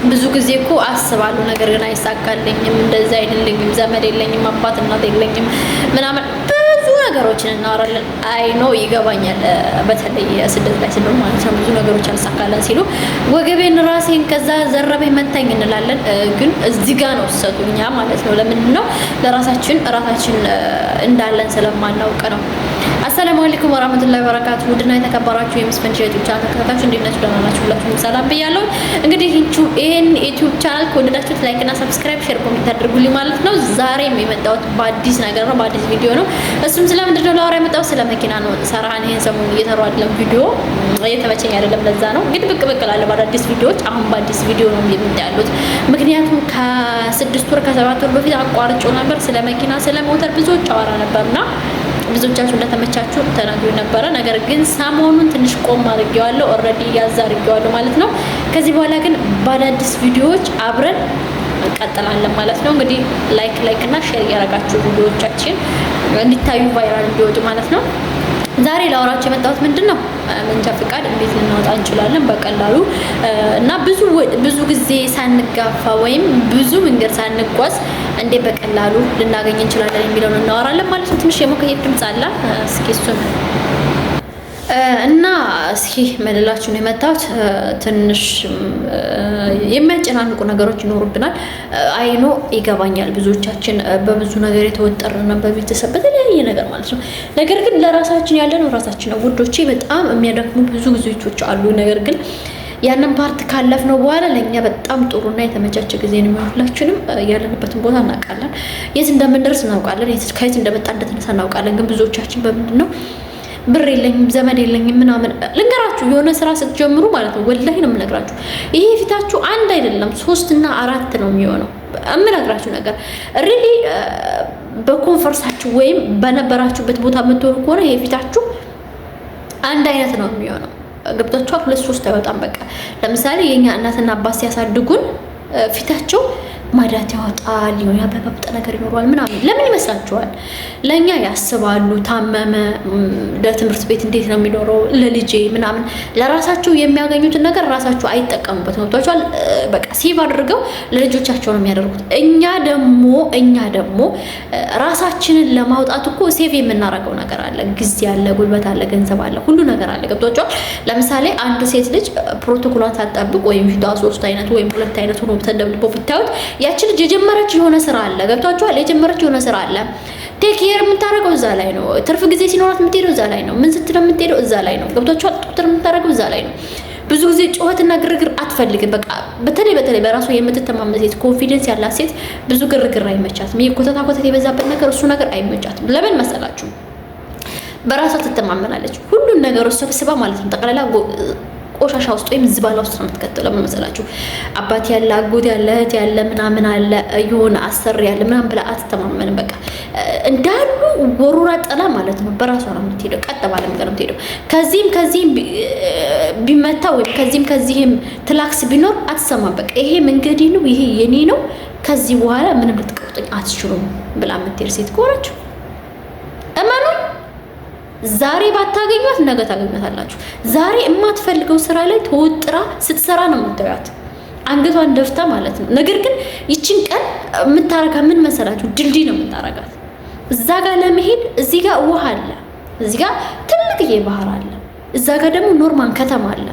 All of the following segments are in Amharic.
ብዙ ጊዜ እኮ አስባለሁ ነገር ግን አይሳካልኝም፣ እንደዛ አይደለኝም፣ ዘመድ የለኝም፣ አባት እናት የለኝም ምናምን ብዙ ነገሮችን እናወራለን። አይ ኖ ይገባኛል። በተለይ ስደት ላይ ስለሆነ ማለት ነው ብዙ ነገሮች አልሳካለን ሲሉ ወገቤን ራሴን ከዛ ዘረበኝ መታኝ እንላለን። ግን እዚህ ጋር ነው ሰጡኛ ማለት ነው። ለምንድን ነው ለራሳችን እንዳለን ስለማናውቅ ነው። አሰላሙ አለይኩም ወራህመቱላሂ ወበረካቱ። ውድና የተከበራችሁ የመስፈን ዩቲዩብ ቻናል ተከታታዮች እንዴት ናችሁ? ደህና ናችሁ? ሁላችሁም ሰላም ብያለሁ። እንግዲህ ይሄን ዩቲዩብ ቻናል ከወደዳችሁት ላይክ እና ሰብስክራይብ፣ ሼር፣ ኮሜንት አድርጉልኝ ማለት ነው። ዛሬም የመጣሁት በአዲስ ነገር ነው፣ በአዲስ ቪዲዮ ነው። እሱም ስለምንድን ነው ላወራ የመጣሁት? ስለ መኪና ነው። ሰራን ይሄን ሰሞኑን እየሰራሁ አይደለም፣ ቪዲዮ እየተመቸኝ አይደለም፣ ለዛ ነው። ግን ብቅ እላለሁ በአዲስ ቪዲዮዎች። አሁን በአዲስ ቪዲዮ ነው የምታያሉት። ምክንያቱም ከ6 ወር ከ7 ወር በፊት አቋርጬው ነበር። ስለ መኪና ስለ ሞተር ብዙዎች አወራ ነበርና ብዙዎቻችሁ እንደተመቻችሁ ተናግሬ ነበረ። ነገር ግን ሰሞኑን ትንሽ ቆም አድርጌዋለሁ፣ ኦልሬዲ ያዝ አድርጌዋለሁ ማለት ነው። ከዚህ በኋላ ግን በአዳዲስ ቪዲዮዎች አብረን እንቀጥላለን ማለት ነው። እንግዲህ ላይክ እና ሼር እያደረጋችሁ ቪዲዮዎቻችን እንዲታዩ ቫይራል እንዲወጡ ማለት ነው። ዛሬ ላወራችሁ የመጣሁት ምንድን ነው መንጃ ፍቃድ እንዴት ልናወጣ እንችላለን በቀላሉ እና ብዙ ጊዜ ሳንጋፋ ወይም ብዙ መንገድ ሳንጓዝ እንዴት በቀላሉ ልናገኝ እንችላለን የሚለውን እናወራለን ማለት ነው። ትንሽ የሞከየት ድምጽ አለ። እስኪ እሱን እና እስኪ መልላችሁ ነው የመጣሁት። ትንሽ የሚያጨናንቁ ነገሮች ይኖሩብናል። አይኖ ይገባኛል። ብዙዎቻችን በብዙ ነገር የተወጠረን በቤተሰብ በተለያየ ነገር ማለት ነው። ነገር ግን ለራሳችን ያለነው ራሳችን ነው ውዶቼ። በጣም የሚያደክሙ ብዙ ጊዜዎች አሉ። ነገር ግን ያንን ፓርት ካለፍነው በኋላ ለእኛ በጣም ጥሩና የተመቻቸ ጊዜ ነው የሚሆነው። ሁላችንም ያለንበትን ቦታ እናውቃለን፣ የት እንደምንደርስ እናውቃለን፣ ከየት እንደመጣ እንደተነሳ እናውቃለን። ግን ብዙዎቻችን በምንድን ነው ብር የለኝም ዘመድ የለኝም ምናምን። ልንገራችሁ የሆነ ስራ ስትጀምሩ ማለት ነው ወላሂ ነው የምነግራችሁ፣ ይሄ ፊታችሁ አንድ አይደለም 3 እና 4 ነው የሚሆነው። የምነግራችሁ ነገር ሪሊ በኮንፈርሳችሁ ወይም በነበራችሁበት ቦታ የምትሆኑ ከሆነ ይሄ ፊታችሁ አንድ አይነት ነው የሚሆነው። ገብታችኋል? 2-3 አይወጣም። በቃ ለምሳሌ የኛ እናትና አባት ሲያሳድጉን ፊታቸው ማዳት ያወጣል፣ የሆነ ያበበብጠ ነገር ይኖረዋል ምናምን። ለምን ይመስላችኋል? ለኛ ያስባሉ። ታመመ ለትምህርት ቤት እንዴት ነው የሚኖረው ለልጄ ምናምን። ለራሳቸው የሚያገኙትን ነገር ራሳቸው አይጠቀሙበት ነው። ገብታችኋል? በቃ ሴቭ አድርገው ለልጆቻቸው ነው የሚያደርጉት። እኛ ደግሞ ራሳችንን ለማውጣት እኮ ሴቭ የምናደርገው ነገር አለ። ጊዜ አለ፣ ጉልበት አለ፣ ገንዘብ አለ፣ ሁሉ ነገር አለ። ገብታችኋል? ለምሳሌ አንድ ሴት ልጅ ፕሮቶኮሏን ሳትጠብቅ ወይም ፊቷ 3 አይነት ወይም 2 አይነት ሆኖ ተደብድቦ ብታዩት ያቺ ልጅ የጀመረች የሆነ ስራ አለ። ገብቷችኋል? የጀመረች የሆነ ስራ አለ። ቴክ ኬር የምታደርገው እዛ ላይ ነው። ትርፍ ጊዜ ሲኖራት የምትሄደው እዛ ላይ ነው። ምን ስትል የምትሄደው እዛ ላይ ነው። ገብቷችኋል? ቁጥር የምታደርገው እዛ ላይ ነው። ብዙ ጊዜ ጩኸትና ግርግር አትፈልግም። በቃ በተለይ በራሷ የምትተማመን ሴት፣ ኮንፊደንስ ያላት ሴት ብዙ ግርግር አይመቻትም። የኮተታ ኮተት የበዛበት ነገር እሱ ነገር አይመቻትም። ለምን መሰላችሁ? በራሷ ትተማመናለች። ሁሉን ነገር ሰብስባ ማለት ነው ጠቅላላ ቆሻሻ ውስጥ ወይም ዝባላ ውስጥ ነው የምትከተለው። ምን መሰላችሁ? አባት ያለ አጎት ያለ እህት ያለ ምናምን አለ የሆነ አሰሪ ያለ ምናምን ብላ አትተማመንም። በቃ እንዳሉ ወሩራ ጠላ ማለት ነው። በራሷ ነው የምትሄደው። ቀጥ ባለ ነገር ነው የምትሄደው። ከዚህም ቢመታ ወይም ከዚህም ትላክስ ቢኖር አትሰማም። በቃ ይሄ መንገዴ ነው፣ ይሄ የኔ ነው፣ ከዚህ በኋላ ምንም ልትቀውጥኝ አትችሉም ብላ የምትሄድ ሴት ከሆነች እመኑ ዛሬ ባታገኟት ነገ ታገኟታላችሁ። ዛሬ የማትፈልገው ስራ ላይ ተወጥራ ስትሰራ ነው የምታዩት፣ አንገቷን ደፍታ ማለት ነው። ነገር ግን ይችን ቀን የምታረጋ ምን መሰላችሁ? ድልድይ ነው የምታረጋት። እዛ ጋር ለመሄድ እዚህ ጋር ውሃ አለ፣ እዚህ ጋር ትልቅዬ ባህር አለ፣ እዛ ጋር ደግሞ ኖርማን ከተማ አለ።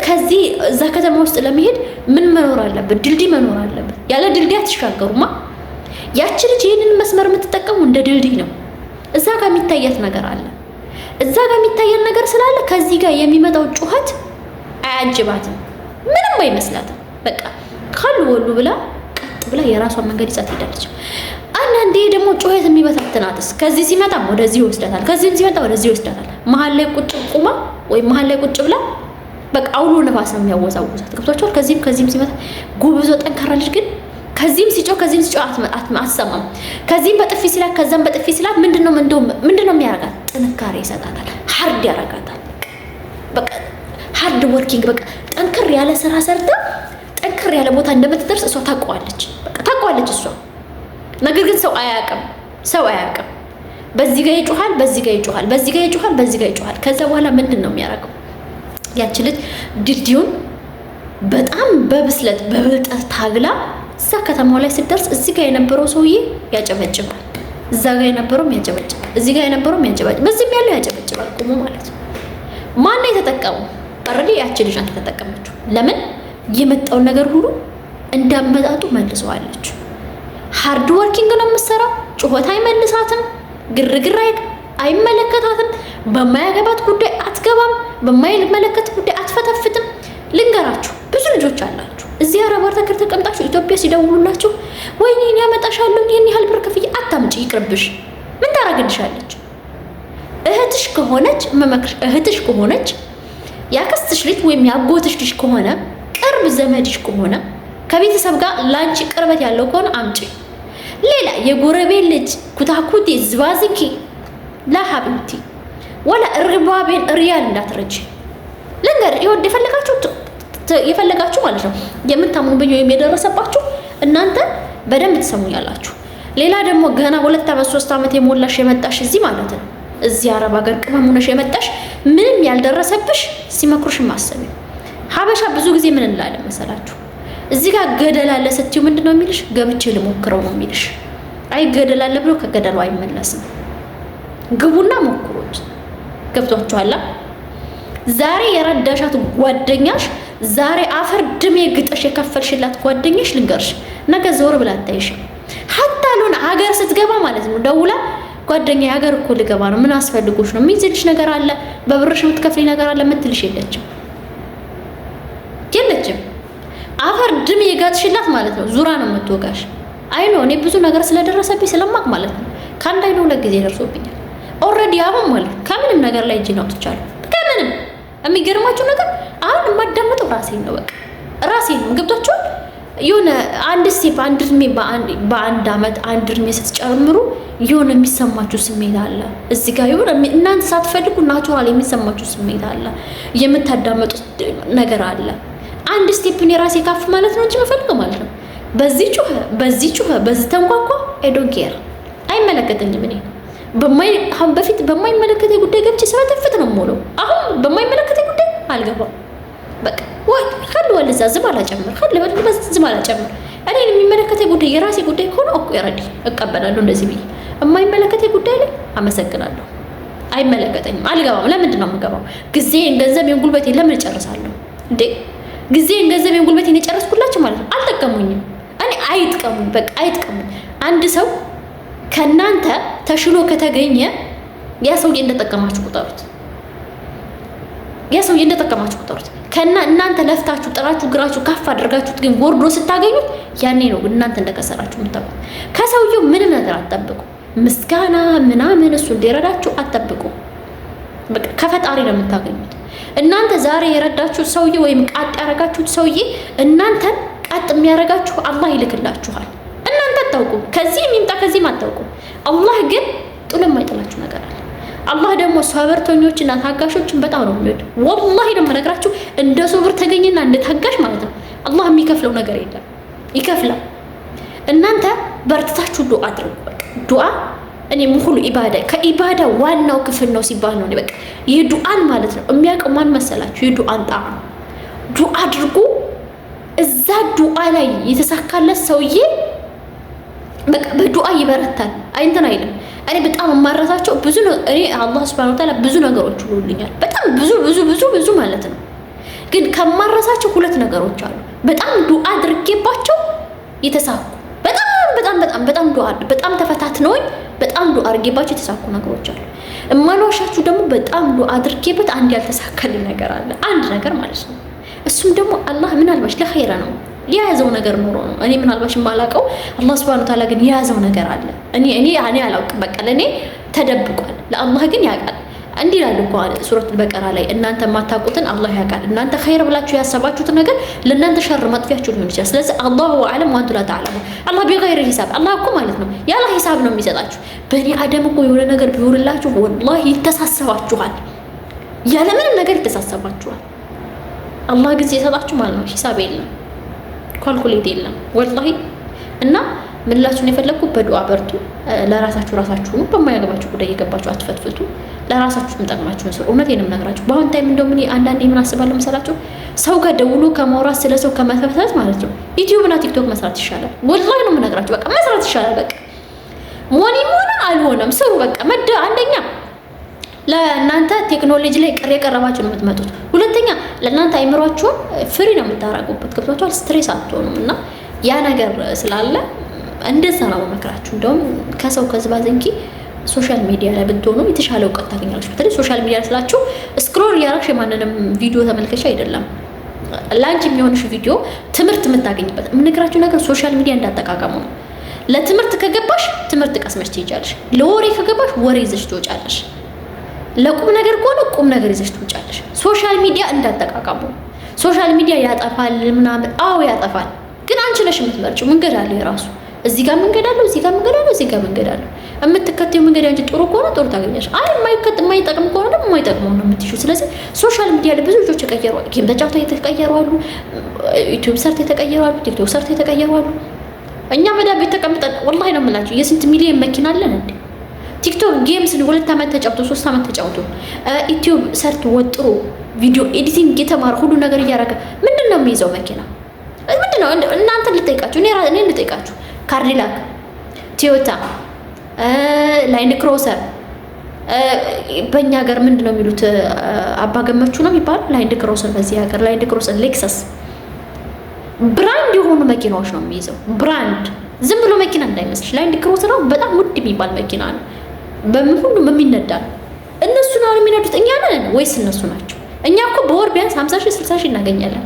ከዚህ እዛ ከተማ ውስጥ ለመሄድ ምን መኖር አለበት? ድልድይ መኖር አለበት። ያለ ድልድይ አትሻገሩማ። ያቺ ልጅ ይህንን መስመር የምትጠቀሙ እንደ ድልድይ ነው። እዛ ጋር የሚታያት ነገር አለ። እዛ ጋር የሚታያት ነገር ስላለ ከዚህ ጋር የሚመጣው ጩኸት አያጅባትም፣ ምንም አይመስላትም። በቃ ካሉ ወሉ ብላ ቀጥ ብላ የራሷን መንገድ ይዛት ሄዳለች። አንዳንዴ ደግሞ ጩኸት የሚበታትናትስ ከዚህ ሲመጣም ወደዚህ ይወስዳታል፣ ከዚህም ሲመጣ ወደዚህ ይወስዳታል። መሀል ላይ ቁጭ ቁማ ወይም መሀል ላይ ቁጭ ብላ በቃ አውሎ ነፋስ ነው የሚያወዛውዛት። ገብቷችኋል? ከዚህም ሲመጣ ጎብዞ ጠንካራ ልጅ ግን ከዚህም ሲጮህ አትሰማም። ከዚህም በጥፊ ሲላት ከዛም በጥፊ ሲላት ምንድነው የሚያረጋት? ጥንካሬ ይሰጣታል፣ ሀርድ ያረጋታል። በቃ ሀርድ ወርኪንግ፣ በቃ ጠንክር ያለ ስራ ሰርታ ጠንክር ያለ ቦታ እንደምትደርስ እሷ ታውቀዋለች። በቃ ታውቀዋለች እሷ። ነገር ግን ሰው አያውቅም። በዚህ ጋር ይጮሃል፣ በዚህ ጋር ይጮሃል፣ በዚህ ጋር ይጮሃል፣ በዚህ ጋር ይጮሃል። ከዛ በኋላ ምንድን ነው የሚያረገው? ያቺ ልጅ ድልድዩን በጣም በብስለት በብልጠት ታግላ እዛ ከተማው ላይ ስትደርስ እዚህ ጋር የነበረው ሰውዬ ያጨበጭባል፣ እዛ ጋር የነበረውም ያጨበጭባል፣ እዚህ ጋር የነበረውም ያጨበጭባል፣ በዚህም ያለው ያጨበጭባል። ቁሙ ማለት ነው። ማን ነው የተጠቀመው? ኦልሬዲ ያቺ ልጅ ናት የተጠቀመችው። ለምን የመጣውን ነገር ሁሉ እንዳመጣጡ መልሰዋለች። ሃርድ ወርኪንግ ነው የምትሰራው። ጩኸት አይመልሳትም፣ ግርግር አይመለከታትም፣ በማያገባት ጉዳይ አትገባም፣ በማይመለከት ጉዳይ አትፈተፍትም። ልንገራችሁ ብዙ ልጆች አላችሁ እዚህ አረብ ሀገር ተቀምጣችሁ ኢትዮጵያ ሲደውሉላችሁ ወይኔ እኔ አመጣሻለሁ ይሄን ያህል ብር ከፍዬ አታምጪ ይቅርብሽ። ምን ታረግልሻለች? እህትሽ ከሆነች መመክርሽ እህትሽ ከሆነች ያክስትሽ ልጅ ወይም ያጎትሽ ልጅ ከሆነ ቅርብ ዘመድሽ ከሆነ ከቤተሰብ ጋር ላንቺ ቅርበት ያለው ከሆነ አምጪ። ሌላ የጎረቤት ልጅ ኩታኩቴ ዝባዝንኪ ለሀብንቲ ወላ እርባቤን ሪያል እንዳትረጂ። ልንገር ይወድ የፈለጋችሁ ማለት ነው የምታምኑብኝ ወይም የደረሰባችሁ እናንተ በደንብ ትሰሙኛላችሁ። ሌላ ደግሞ ገና 2 ዓመት 3 ዓመት የሞላሽ የመጣሽ እዚህ ማለት ነው እዚህ አረብ ሀገር ቅመም ሆነሽ የመጣሽ ምንም ያልደረሰብሽ ሲመክሩሽ ማሰብ። ሀበሻ ብዙ ጊዜ ምን እንላለን መሰላችሁ? እዚህ ጋር ገደል አለ ስትዩ ምንድነው የሚልሽ? ገብቼ ልሞክረው ነው የሚልሽ። አይ ገደል አለ ብሎ ከገደሉ አይመለስም። ግቡና ሞክሩት። ገብቷችኋል? ዛሬ የረዳሻት ጓደኛሽ ዛሬ አፈር ድሜ ግጠሽ የከፈልሽላት ጓደኛሽ ልንገርሽ ነገ ዞር ብላ አታይሽም። ሀታ ሎን ሀገር ስትገባ ማለት ነው ደውላ ጓደኛ ሀገር እኮ ልገባ ነው ምን አስፈልጎሽ ነው የሚይዝልሽ ነገር አለ በብርሽ የምትከፍሊ ነገር አለ የምትልሽ የለችም። አፈር ድሜ የጋጥሽላት ማለት ነው ዙራ ነው የምትወጋሽ። አይ ነው እኔ ብዙ ነገር ስለደረሰብኝ ስለማቅ ማለት ነው ከአንድ አይኑ 2 ጊዜ ደርሶብኛል። ኦልሬዲ አሁን ማለት ከምንም ነገር ላይ እጄን አውጥቻለሁ። ከምንም የሚገርማችሁ ነገር አሁን የማዳመጠው ራሴን ነው። በቃ ራሴን ነው። ገብቷችሁ የሆነ አንድ ስቴፕ አንድ እድሜ በአንድ አመት አንድ እድሜ ስትጨምሩ የሆነ የሚሰማችሁ ስሜት አለ። እዚህ ጋር የሆነ እናንተ ሳትፈልጉ ናቹራል የሚሰማችሁ ስሜት አለ። የምታዳመጡት ነገር አለ። አንድ ስቴፕ እኔ ራሴ ካፍ ማለት ነው እንጂ መፈልገው ማለት ነው በዚህ ጩኸ በዚህ ተንኳኳ አይ ዶንት ኬር አይመለከተኝም። እኔ አሁን በፊት በማይመለከተኝ ጉዳይ ገብቼ ሰበተፍት ነው የምውለው። አሁን በማይመለከተኝ ጉዳይ አልገባም። በቃ ወይ ካለ ወለዛ ዝም አላጨምር ካለ ወለዛ ዝም አላጨምር። እኔን የሚመለከተኝ ጉዳይ የራሴ ጉዳይ ከሆነ ኦኬ ረዲ እቀበላለሁ። እንደዚህ ብዬ የማይመለከተኝ ጉዳይ ላይ አመሰግናለሁ። አይመለከተኝም፣ አልገባም። ለምንድን ነው የምገባው? ጊዜን ገንዘቤን ጉልበቴን ለምን እጨርሳለሁ እንዴ? ጊዜን ገንዘቤን ጉልበቴን የጨረስኩላችሁ ማለት ነው። አልጠቀሙኝም። እኔ አይጥቀሙኝ፣ በቃ አይጥቀሙኝ። አንድ ሰው ከናንተ ተሽሎ ከተገኘ ያ ሰውዬ እንደጠቀማችሁ ቁጠሩት። ያ ሰውዬ እንደጠቀማችሁ ቁጠሩት። እናንተ ለፍታችሁ ጥራችሁ ግራችሁ ከፍ አድርጋችሁት ግን ወርዶ ስታገኙት ያኔ ነው እናንተ እንደከሰራችሁ የምታውቁት። ከሰውየው ምንም ነገር አትጠብቁ። ምስጋና ምናምን እሱ እንዲረዳችሁ አትጠብቁ። በቃ ከፈጣሪ ነው የምታገኙት። እናንተ ዛሬ የረዳችሁት ሰውዬ ወይም ቃጥ ያረጋችሁት ሰውዬ እናንተን ቃጥ የሚያረጋችሁ አላህ ይልክላችኋል። እናንተ አታውቁም፣ ከዚህ የሚምጣ ከዚህም አታውቁም። አላህ ግን ጥሎ የማይጥላችሁ ነገር አለ። አላህ ደግሞ ሰበርተኞችና ታጋሾችን በጣም ነው የሚወድ። ወላሂ ነው የምነግራችሁ። እንደ ሶብር ተገኘና እንደ ታጋሽ ማለት ነው አላህ የሚከፍለው ነገር የለም፣ ይከፍላል። እናንተ በርትታችሁ ዱዓ አድርጉ። በቃ ዱዓ እኔ ሙሉ ኢባዳ ከኢባዳ ዋናው ክፍል ነው ሲባል ነው በቃ የዱዓን ማለት ነው የሚያውቀው ማን መሰላችሁ? የዱዓን ጣዕም ዱዓ አድርጉ። እዛ ዱዓ ላይ የተሳካለት ሰውዬ በቃ በዱዓ ይበረታል። አይንተን አይልም። እኔ በጣም የማረሳቸው ብዙ ነው። እኔ አላህ Subhanahu Wa Ta'ala ብዙ ነገሮች ሁሉልኛል። በጣም ብዙ ማለት ነው። ግን ከማረሳቸው 2 ነገሮች አሉ። በጣም ዱዓ አድርጌባቸው የተሳኩ በጣም ዱዓ በጣም ተፈታትነውኝ በጣም ዱዓ አድርጌባቸው የተሳኩ ነገሮች አሉ። እማልዋሻችሁ ደግሞ በጣም ዱዓ አድርጌበት አንድ ያልተሳካልኝ ነገር አለ። አንድ ነገር ማለት ነው። እሱም ደግሞ አላህ ምናልባሽ ለኸይራ ነው የያዘው ነገር ኖሮ ነው። እኔ ምናልባሽ የማላውቀው አላህ Subhanahu Wa Ta'ala ግን የያዘው ነገር አለ። እኔ አላውቅም። በቃ ለኔ ተደብቋል፣ ለአላህ ግን ያውቃል። እንዲህ ይላል እኮ ሱረቱ በቀራ ላይ እናንተ የማታውቁትን አላህ ያውቃል። እናንተ ኸይር ብላችሁ ያሰባችሁት ነገር ለእናንተ ሸር መጥፊያችሁ ሊሆን ይችላል። ስለዚህ አላሁ አዕለም ወአንቱ ላ ተዕለሙን። አላህ ቢገይር ሂሳብ አላህ እኮ ማለት ነው ያለ ሂሳብ ነው የሚሰጣችሁ። በእኔ አደም እኮ የሆነ ነገር ቢሆንላችሁ ወላሂ ይተሳሰባችኋል፣ ያለ ምንም ነገር ይተሳሰባችኋል። አላህ ግን ሲሰጣችሁ ማለት ነው ሂሳብ የለም፣ ካልኩሌት የለም ወላሂ። እና ምላችሁን የፈለግኩ በዱዓ በርቱ። ለራሳችሁ ራሳችሁ በማያገባችሁ ጉዳይ እየገባችሁ አትፈትፍቱ። ለራሳችሁ የምጠቅማችሁ ነው። እውነቴን ነው የምነግራችሁ። በአሁን ታይም እንደው ምን አንዳንዴ ምን አስባለሁ መሰላችሁ? ሰው ጋር ደውሎ ከማውራት ስለ ሰው ከመተፈተት ማለት ነው ዩቲዩብ እና ቲክቶክ መስራት ይሻላል። ወላሂ ነው የምነግራችሁ። በቃ መስራት ይሻላል። በቃ ሞኒም ሆነ አልሆነም ስሩ። በቃ አንደኛ ለእናንተ ቴክኖሎጂ ላይ ቅር የቀረባችሁ ነው የምትመጡት። ሁለተኛ ለእናንተ አይምሯችሁን ፍሪ ነው የምታረጉበት። ገብቷችኋል? ስትሬስ አትሆኑም። እና ያ ነገር ስላለ እንደዛ ነው መመክራችሁ። እንደውም ከሰው ከዝባዘንኪ ሶሻል ሚዲያ ላይ ብትሆኑ የተሻለ እውቀት ታገኛላችሁ። በተለይ ሶሻል ሚዲያ ስላችሁ ስክሮል ያረግሽ የማንንም ቪዲዮ ተመልከቻ አይደለም። ላንቺ የሚሆንሽ ቪዲዮ ትምህርት የምታገኝበት የምነግራችሁ ነገር ሶሻል ሚዲያ እንዳጠቃቀሙ ነው። ለትምህርት ከገባሽ ትምህርት ቀስመሽ ትሄጃለሽ። ለወሬ ከገባሽ ወሬ ይዘሽ ትወጫለሽ። ለቁም ነገር ከሆነ ቁም ነገር ይዘሽ ትወጫለሽ። ሶሻል ሚዲያ እንዳጠቃቀሙ። ሶሻል ሚዲያ ያጠፋል ምናምን፣ አዎ ያጠፋል። ግን አንቺ ነሽ የምትመርጪው። መንገድ አለ የራሱ። እዚህ ጋር መንገድ አለው፣ እዚህ ጋር መንገድ አለው፣ እዚህ ጋር መንገድ አለው። የምትከተዩ መንገድ አንቺ ጥሩ ከሆነ ጥሩ ታገኛለሽ። አይ የማይጠቅም ከሆነ ደግሞ የማይጠቅመው ነው የምትይው። ስለዚህ ሶሻል ሚዲያ ላይ ብዙ ልጆች ተቀየሩ። ጌም ተጫውተው የተቀየሩ አሉ፣ ዩቲዩብ ሰርት የተቀየሩ አሉ፣ ቲክቶክ ሰርት የተቀየሩ አሉ። እኛ መዳብ ቤት ተቀምጠን ወላሂ ነው የምላችሁ የስንት ሚሊዮን መኪና አለን እንዴ! ቲክቶክ ጌም 2 ዓመት ተጫውቶ 3 ዓመት ተጫውቶ ዩቲዩብ ሰርት ወጥሮ ቪዲዮ ኤዲቲንግ የተማረ ሁሉ ነገር እያደረገ ምንድን ነው የሚይዘው መኪና? ምንድን ነው? እናንተ ልጠይቃችሁ፣ እኔ ልጠይቃችሁ። ካርዲላክ፣ ቶዮታ፣ ላይንድ ክሮሰር በእኛ ሀገር ምንድን ነው የሚሉት? አባገመቹ ነው የሚባለው ላይንድ ክሮሰር። በዚህ ሀገር ላይንድ ክሮሰር፣ ሌክሰስ ብራንድ የሆኑ መኪናዎች ነው የሚይዘው። ብራንድ ዝም ብሎ መኪና እንዳይመስልሽ። ላይንድ ክሮሰር ነው በጣም ውድ የሚባል መኪና ነው። በምን ሁሉም የሚነዳ ነው። እነሱ ነው የሚነዱት። እኛ ነን ወይስ እነሱ ናቸው? እኛ እኮ በወር ቢያንስ 50 ሺህ 60 ሺህ እናገኛለን።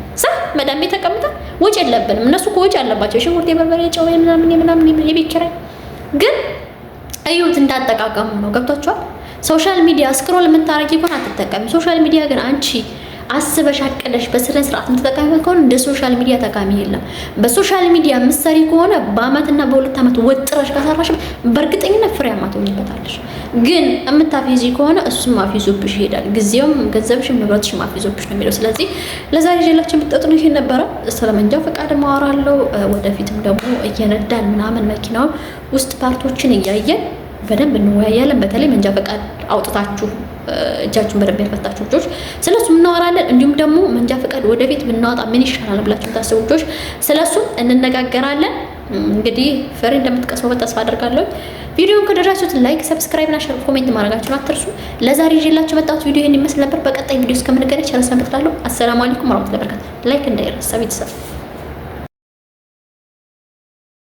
መዳም ቤት ተቀምጠን ወጪ የለብንም። እነሱ እኮ ወጪ አለባቸው። ሽንኩርት፣ የበርበሬ፣ ጨው ምናምን የቤት ኪራይ። ግን እዩት እንዳጠቃቀሙ ነው። ገብቷችኋል? ሶሻል ሚዲያ ስክሮል የምታረጊ ከሆነ አትጠቀሚ። ሶሻል ሚዲያ ግን አንቺ አስበሽ አቅደሽ በስነ ስርዓት የምትጠቀሚበት ከሆነ እንደ ሶሻል ሚዲያ ጠቃሚ የለም። በሶሻል ሚዲያ ምሳሌ ከሆነ በአመትና በ2 ዓመት ወጥረሽ ከሰራሽ በእርግጠኝነት ፍሬያማ ትሆኚበታለሽ። ግን የምታፊዚ ከሆነ እሱም አፊዞብሽ ይሄዳል። ጊዜውም ገንዘብሽም ንብረትሽም አፊዞብሽ ነው የሚለው። ስለዚህ ለዛሬ ይዤላችሁ የምትጠጡ ነው ይሄን ነበረ። ስለ መንጃ ፈቃድ ማወራለሁ። ወደፊትም ደግሞ እየነዳን ምናምን መኪናውን ውስጥ ፓርቶችን እያየን በደንብ እንወያያለን። በተለይ መንጃ ፈቃድ አውጥታችሁ እጃችሁን በደንብ ያልፈታችሁ ልጆች ስለሱ እናወራለን። እንዲሁም ደግሞ መንጃ ፈቃድ ወደፊት ብናወጣ ምን ይሻላል ብላችሁ ታስቡ ልጆች ስለሱ እንነጋገራለን። እንግዲህ ፍሬ እንደምትቀስሙበት ተስፋ አደርጋለሁ። ቪዲዮውን ከደረሳችሁት ላይክ፣ ሰብስክራይብ እና ሼር፣ ኮሜንት ማድረጋችሁን አትርሱ። ለዛሬ ይዤላችሁ መጣሁት ቪዲዮ ይሄን ይመስል ነበር። በቀጣይ ቪዲዮ እስከምንገናኝ ቸር ሰንብቱ። አሰላሙ አለይኩም ወራህመቱላሂ ወበረካቱ። ላይክ እንዳይረሳ ቤተሰብ